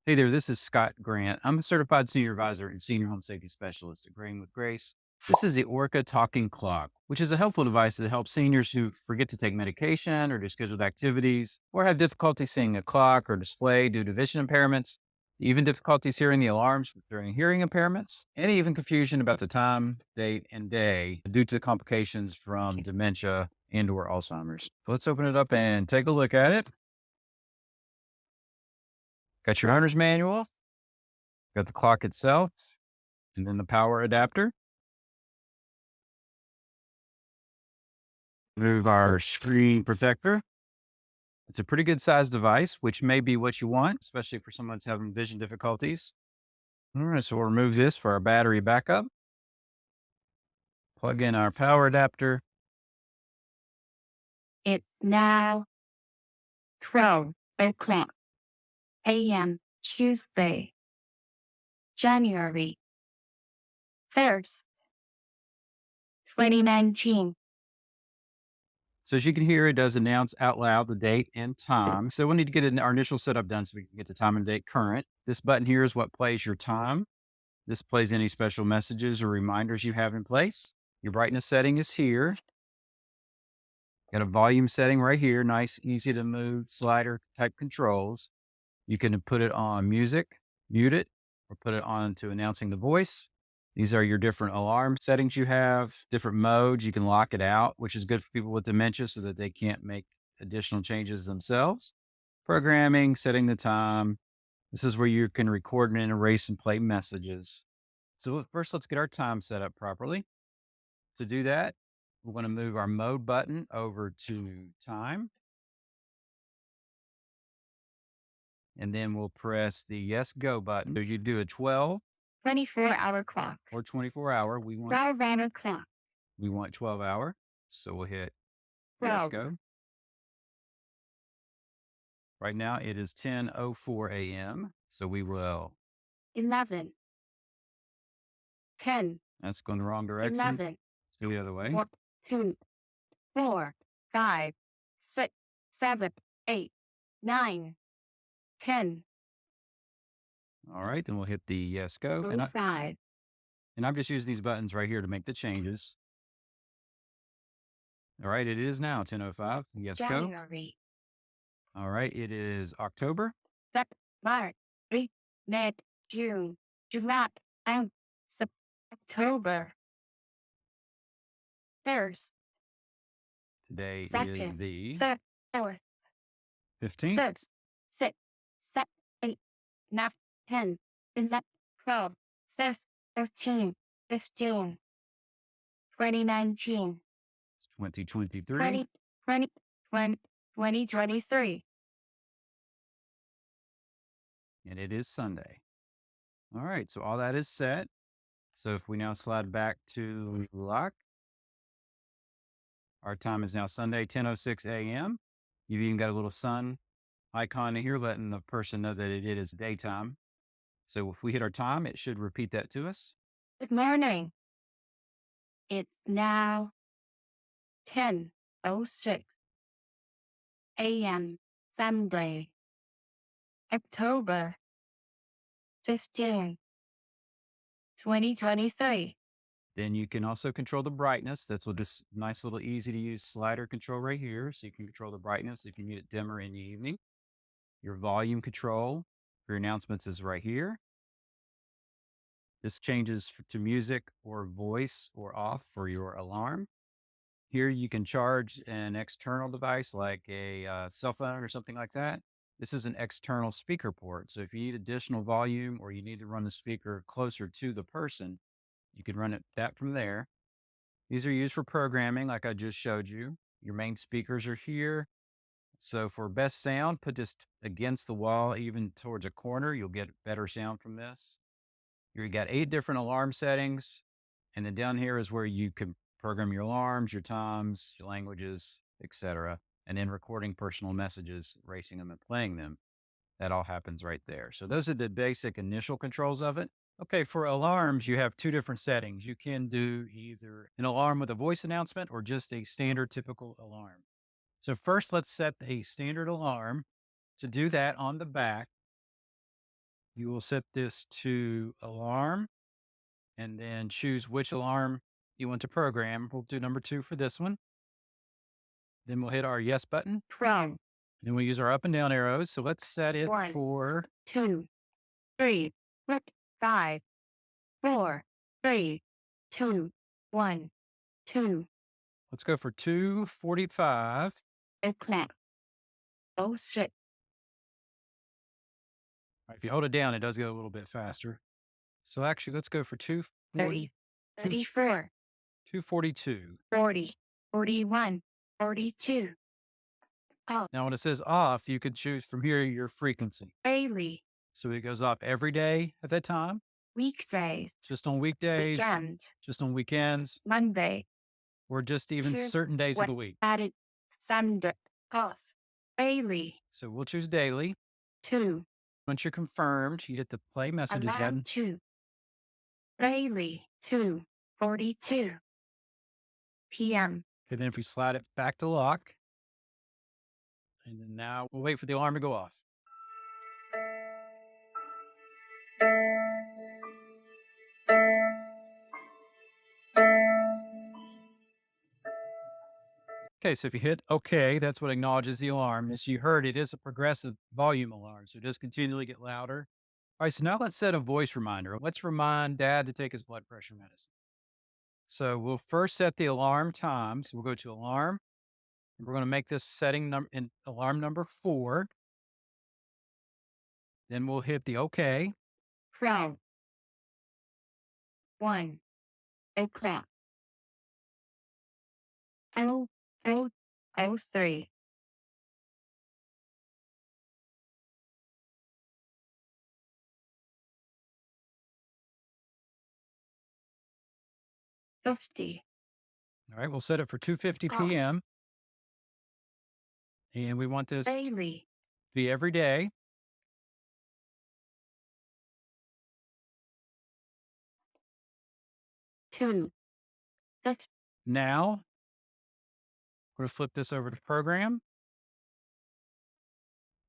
Hey there, this is Scott Grant. I'm a certified senior advisor and senior home safety specialist at Grain with Grace. This is the ORKA Talking Clock, which is a helpful device that helps seniors who forget to take medication or do scheduled activities or have difficulty seeing a clock or display due to vision impairments, even difficulties hearing the alarms during hearing impairments, and even confusion about the time, date, and day due to complications from dementia and or Alzheimer's. So let's open it up and take a look at it. Got your owner's manual. Got the clock itself, and then the power adapter. Move our screen protector. It's a pretty good sized device, which may be what you want, especially for someone that's having vision difficulties. All right, so we'll remove this for our battery backup. Plug in our power adapter. It's now 12 o'clock a.m. Tuesday, January 1st, 2019. So as you can hear, it does announce out loud the date and time. So we'll need to get our initial setup done so we can get the time and date current. This button here is what plays your time. This plays any special messages or reminders you have in place. Your brightness setting is here. Got a volume setting right here. Nice, easy to move slider type controls. You can put it on music, mute it, or put it on to announcing the voice. These are your different alarm settings you have, different modes. You can lock it out, which is good for people with dementia so that they can't make additional changes themselves. Programming, setting the time. This is where you can record and erase and play messages. So first, let's get our time set up properly. To do that, we're going to move our mode button over to time. And then we'll press the yes, go button. So you do a 12 24-hour clock. or 24 hour. We want 12-hour clock. 12 hour. So we'll hit yes, 12. go. Right now it is 10:04 a.m. So we will, 11. 10. that's going the wrong direction. 11. Go the other way. 1, 2, 4, 5, 6, 7, 8, 9, 10. All right. Then we'll hit the yes, go. And 5. I'm just using these buttons right here to make the changes. All right. It is now 10:05. Yes, go. January. All right. It is October. March, April, May, June, July, and October. First, Today is second, the third, fourth, 15th. fifth, sixth, seventh, eighth, ninth, 10, 11, 12, 13, 15, 2019, 2023. 2023. And it is Sunday. All right. So all that is set. So if we now slide back to lock, our time is now Sunday, 10:06 a.m. You've even got a little sun icon here letting the person know that it is daytime. So if we hit our time, it should repeat that to us. Good morning. It's now 10:06 a.m. Sunday, October 15, 2023. Then you can also control the brightness. That's with this nice little easy to use slider control right here. So you can control the brightness if you need it dimmer in the evening. Your volume control for your announcements is right here. This changes to music or voice or off for your alarm. Here you can charge an external device like a cell phone or something like that. This is an external speaker port. So if you need additional volume or you need to run the speaker closer to the person, you can run that from there. These are used for programming like I just showed you. Your main speakers are here. So for best sound, put this against the wall, even towards a corner. You'll get better sound from this. You got 8 different alarm settings. And then down here is where you can program your alarms, your times, your languages, etc. And then recording personal messages, erasing them and playing them. That all happens right there. So those are the basic initial controls of it. Okay, for alarms, you have 2 different settings. You can do either an alarm with a voice announcement or just a standard typical alarm. So first, let's set a standard alarm. To do that on the back, You will set this to alarm and then choose which alarm you want to program. We'll do number 2 for this one. Then we'll hit our yes button. From Then we'll use our up and down arrows. So let's set it 1, for 2, 3, 5, 4, 3, 2, 1, 2. let's go for 2:45. O'clock. Oh shit. If you hold it down, it does go a little bit faster. So actually, let's go for 30, 34, 2:42. 40, 41, 42. Oh, Now, when it says off, you could choose from here your frequency. daily, So it goes off every day at that time, weekdays, just on weekdays, weekend, just on weekends, Monday, or just even Tuesday, certain days of the week. added, Sunday, off, daily, So we'll choose daily. 2, Once you're confirmed, you hit the play messages alarm button. 2, daily, 2:42 p.m. And then if we slide it back to lock, and then now we'll wait for the alarm to go off. Okay, so if you hit OK, that's what acknowledges the alarm. As you heard, it is a progressive volume alarm, so it does continually get louder. All right, so now let's set a voice reminder. Let's remind Dad to take his blood pressure medicine. So we'll first set the alarm time. So we'll go to alarm, and we're going to make this setting number in alarm number 4. Then we'll hit the OK. From 1 o'clock. Oh, oh, oh, 3. 50. All right, we'll set it for 2:50 Off. p.m. And we want this to Daily. be every day. 2. 6. Now, we're going to flip this over to program.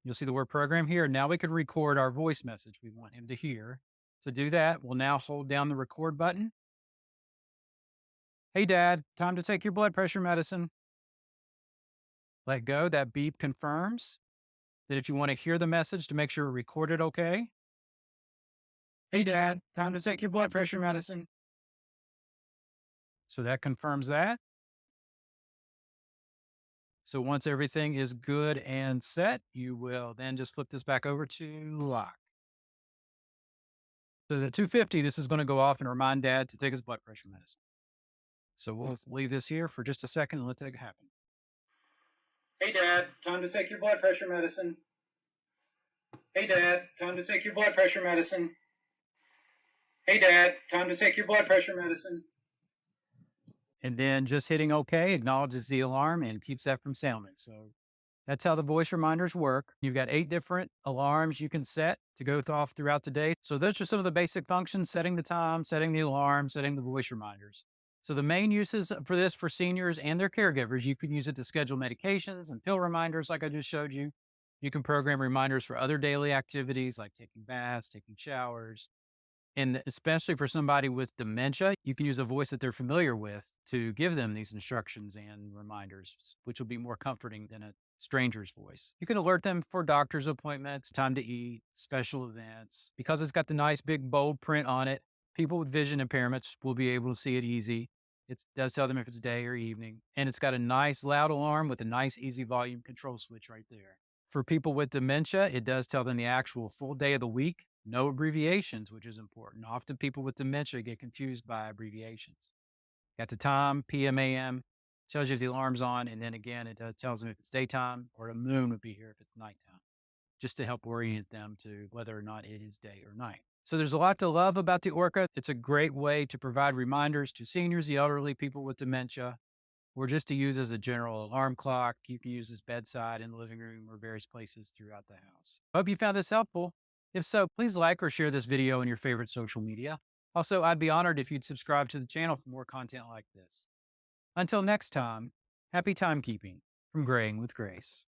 You'll see the word program here. Now we can record our voice message we want him to hear. To do that, we'll now hold down the record button. Hey, Dad, time to take your blood pressure medicine. Let go. That beep confirms that if you want to hear the message to make sure it recorded okay. Hey, Dad, time to take your blood pressure medicine. So that confirms that. So once everything is good and set, you will then just flip this back over to lock. So the 250, this is going to go off and remind Dad to take his blood pressure medicine. So we'll leave this here for just a second and let that happen. Hey, Dad, time to take your blood pressure medicine. Hey, Dad, time to take your blood pressure medicine. Hey, Dad, time to take your blood pressure medicine. And then just hitting OK acknowledges the alarm and keeps that from sounding. So that's how the voice reminders work. You've got 8 different alarms you can set to go off throughout the day. So those are some of the basic functions: setting the time, setting the alarm, setting the voice reminders. So the main uses for this for seniors and their caregivers, you can use it to schedule medications and pill reminders like I just showed you. You can program reminders for other daily activities like taking baths, taking showers. And especially for somebody with dementia, you can use a voice that they're familiar with to give them these instructions and reminders, which will be more comforting than a stranger's voice. You can alert them for doctor's appointments, time to eat, special events. Because it's got the nice big bold print on it, people with vision impairments will be able to see it easy. It does tell them if it's day or evening. And it's got a nice loud alarm with a nice easy volume control switch right there. For people with dementia, it does tell them the actual full day of the week. No abbreviations, which is important. Often people with dementia get confused by abbreviations. Got the time, PM, AM, tells you if the alarm's on, and then again, it tells them if it's daytime, or the moon would be here if it's nighttime, just to help orient them to whether or not it is day or night. So there's a lot to love about the ORKA. It's a great way to provide reminders to seniors, the elderly, people with dementia, or just to use as a general alarm clock. You can use as bedside in the living room or various places throughout the house. Hope you found this helpful. If so, please like or share this video on your favorite social media. Also, I'd be honored if you'd subscribe to the channel for more content like this. Until next time, happy timekeeping from Graying with Grace.